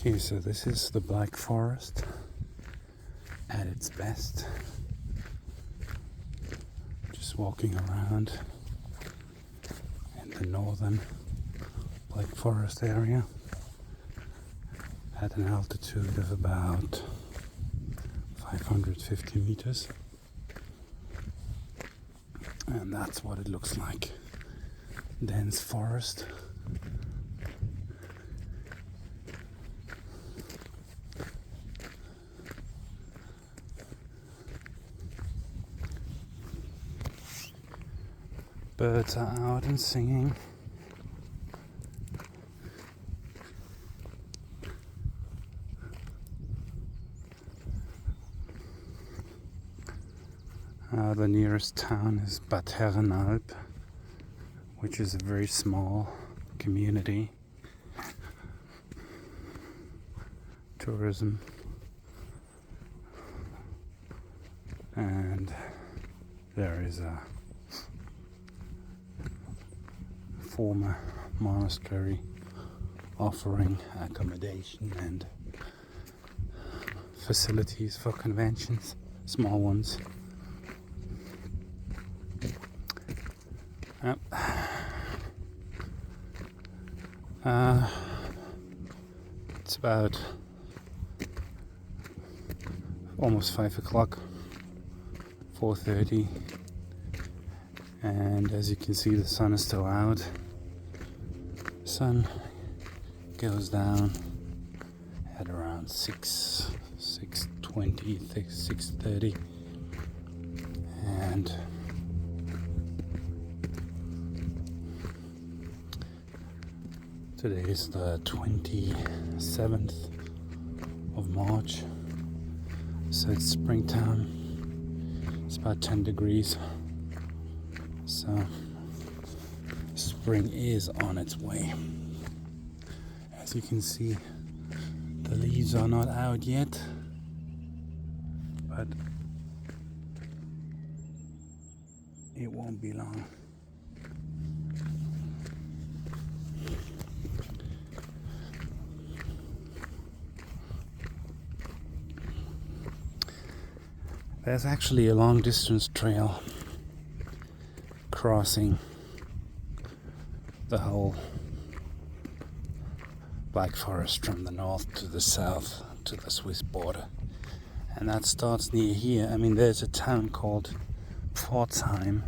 Okay, so this is the Black Forest at its best. Just walking around in the northern Black Forest area at an altitude of about 550 meters. And that's what it looks like. Dense forest. Birds are out and singing. The nearest town is Bad Herrenalb, which is a very small community. Tourism. And there is a former monastery offering accommodation and facilities for conventions, small ones. Yep. It's about almost 5 o'clock, 4:30, and as you can see, the sun is still out. The sun goes down at around 6:20, 6:30, and today is the 27th of March, so it's springtime. It's about 10 degrees, so spring is on its way. As you can see, the leaves are not out yet, but it won't be long. There's actually a long distance trail crossing the whole Black Forest from the north to the south to the Swiss border, and that starts near here. I mean, there's a town called Pforzheim.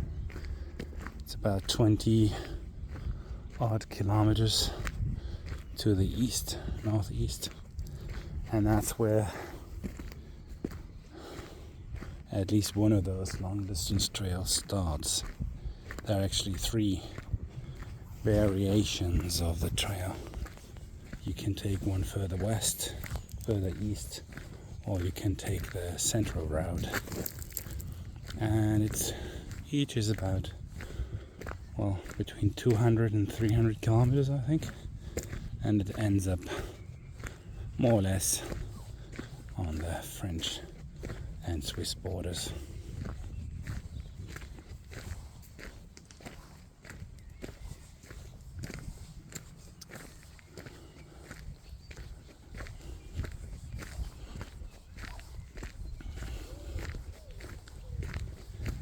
It's about 20 odd kilometers to the east, northeast, and that's where at least one of those long distance trails starts. There are actually 3 variations of the trail. You can take one further west, further east, or you can take the central route. And each is about, well, between 200 and 300 kilometers, I think. And it ends up more or less on the French and Swiss borders.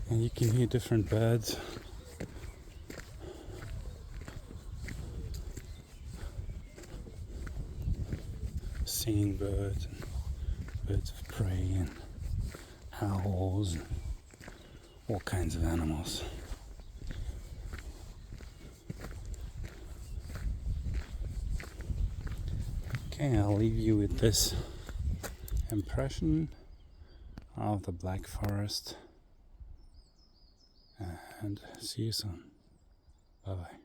And you can hear different birds. Singing birds and birds of prey and owls and all kinds of animals. Okay, I'll leave you with this impression of the Black Forest, and see you soon. Bye bye.